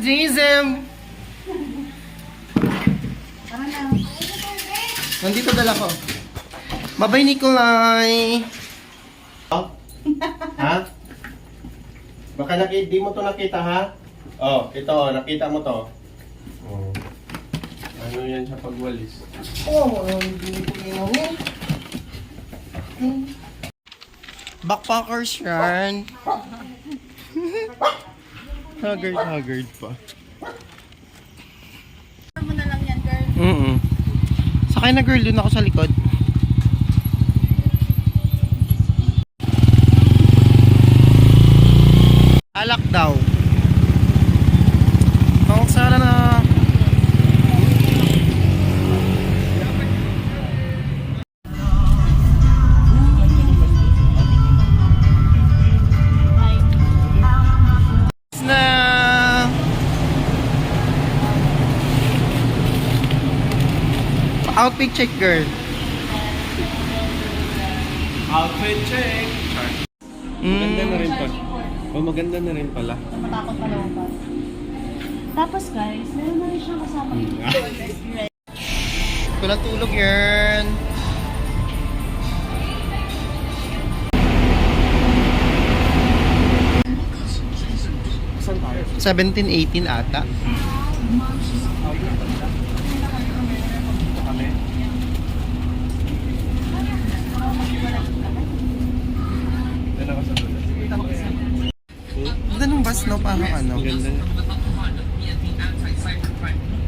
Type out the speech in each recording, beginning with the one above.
Zizem! Nandito dala ko. Bye-bye, Nikolay! Oh? Ha? Baka di mo to nakita, ha? Oh, ito, nakita mo to. Oh. Ano yan sa pagwalis? Oh, hindi ko inumin. Backpackers yan. Haggard pa. Mo na lang yan, girl. Sakay na girl, dun ako sa likod. Alak daw. Ang sana na. Outfit check, girl. Outfit check. Maganda na rin pala. Oh, maganda na rin pala. Matakot pa lang pa. Tapos guys, meron na rin siyang kasama yung Walang tulog yan. Saan tayo? 17-18 ata. Kami. Dala ka sa dulo. Ganda ng bus, no? Parang ano. Ang ganda niya.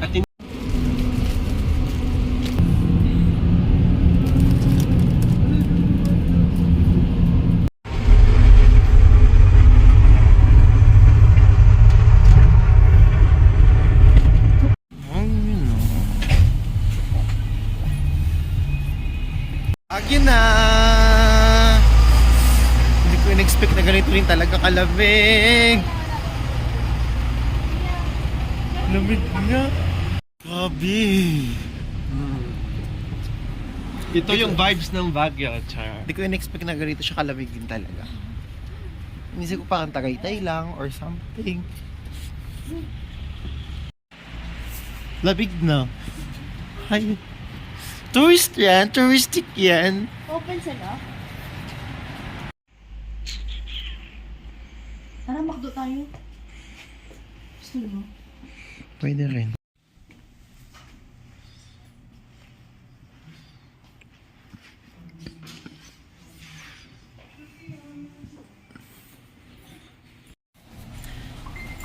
At Agyan na! Hindi ko in-expect na ganito rin talaga kalabing. Lamig na. Grabe. ito yung vibes ng Baguio, Char. Hindi ko in-expect na ganito siya kalabig din talaga. Inisip ko parang Tagaytay lang or something. Labig na. Ay. Tourist yan. Touristic yan. Open sila. Tara, makdo tayo. Gusto mo? Pwede rin.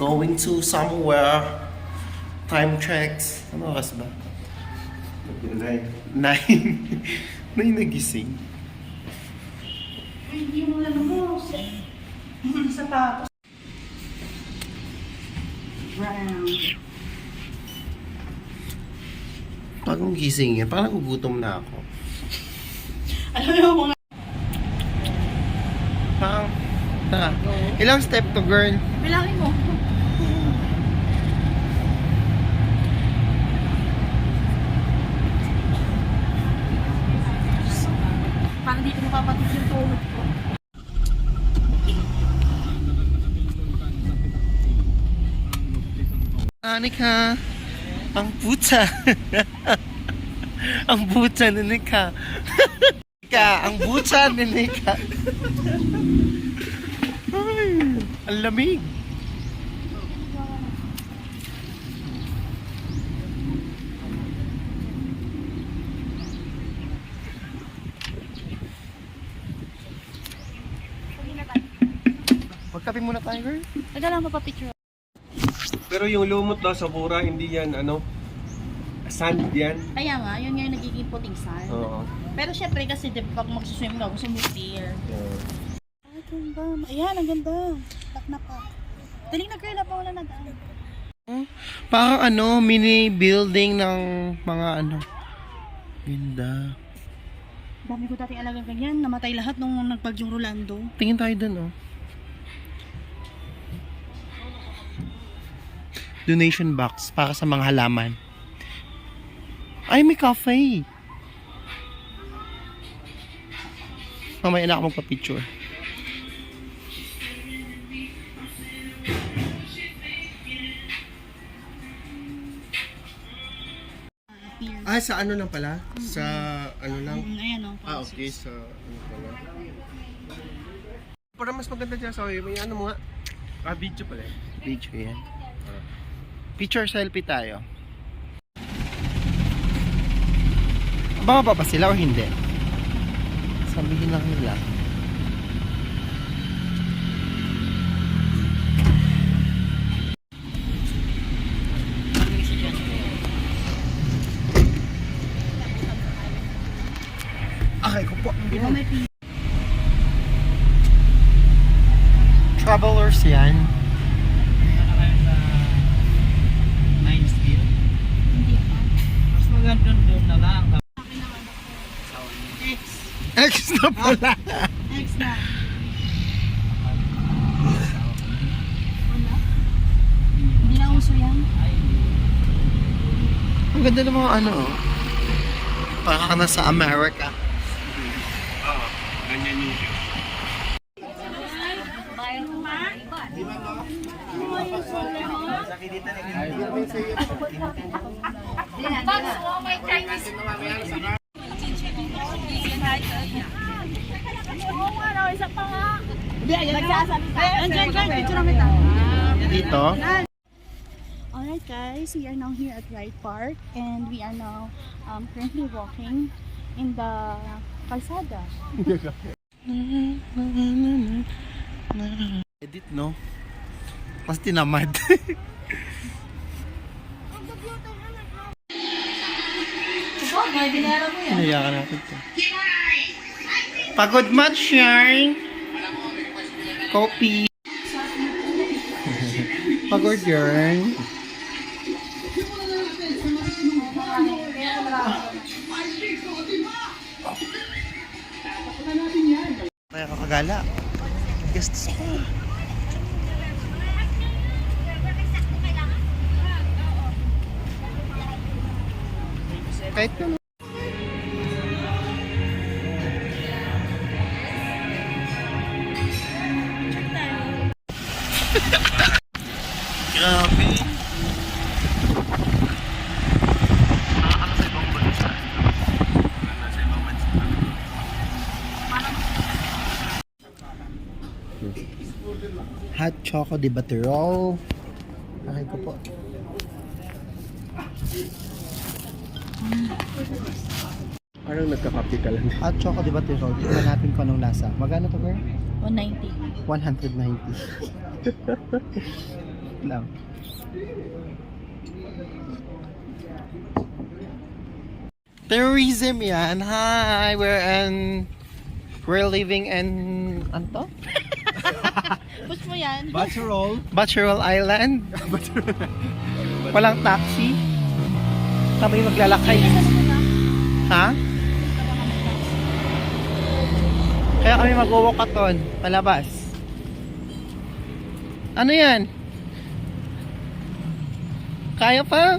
Going to somewhere. Time checks. Ano oras ba? 9. 9 nagising. Hindi mo lang mo. Sapatos. Brown. Bagong gising yan. Parang gugutom na ako. Alam mo mga... Parang, ilang step to, girl? Bilangin mo. Parang dito mo kapatid yung tulog ko. Anika, ang puta. Ang buta ni Nika. Nika, ang buta ni Nika. Ay, ang lamig. Magkape muna tayo, girl. Taga lang papapicture. Pero yung lumot daw sa Bura, hindi yan, sand yan. Kaya nga, yun nga yung nagiging puting sand. Oo. Pero syempre kasi pag magsuswim ka, gusto mo clear. Ay, ganda. Ayan, ang ganda. Tak na pa. Daling na girl, pa wala na daan. Parang mini building ng mga Ganda. Dami ko dating alagang ganyan. Namatay lahat nung nagbagyong Rolando. Tingin tayo dun, Donation box para sa mga halaman. Ay, may cafe. Mamaya na ako magpa-picture. Ah, sa ano lang pala? Sa ano lang? Ayan o. Ah, okay. Sa ano pala? Para mas maganda dyan sa may ano mo nga? Video pala. Video yan. Picture selfie tayo. Bababa pa sila o hindi? Sabihin lang nila. Okay ko po. Di ba may Travelers yan. hindi pa. Mas maganda doon na lang. X. X na pala. X na. Wala? Hindi na uso yan? Ang ganda ng mga ano. Parang ka nasa America. Oo. Ganyan yung view. Andiyan ka, picture namin ta. Dito. Alright guys, we are now here at Wright Park and we are now currently walking in the kalsada. Edit, no? Mas tinamad. Hinayakan natin to. Pagod match yarn. Coffee. Pagod yarn. Kaya kakagala. Guests pa. Kahit ka na. Grabe. Nakakano sa ibang bansa. Nasa ibang bansa. Hot choco de Batterol. Okay ko po. Parang nagka-copy ka lang. Hot choco de Batterol. Tingnan natin kung anong lasa. Magkano to, girl? 190. 190. lang. Tourism yan. Hi, we're living in ano to? Push mo yan. Bachelor. Bachelor Island. Walang taxi. Kami maglalakay. Ha? Kaya kami mag-walkathon palabas. Ano yan? Kaya pa?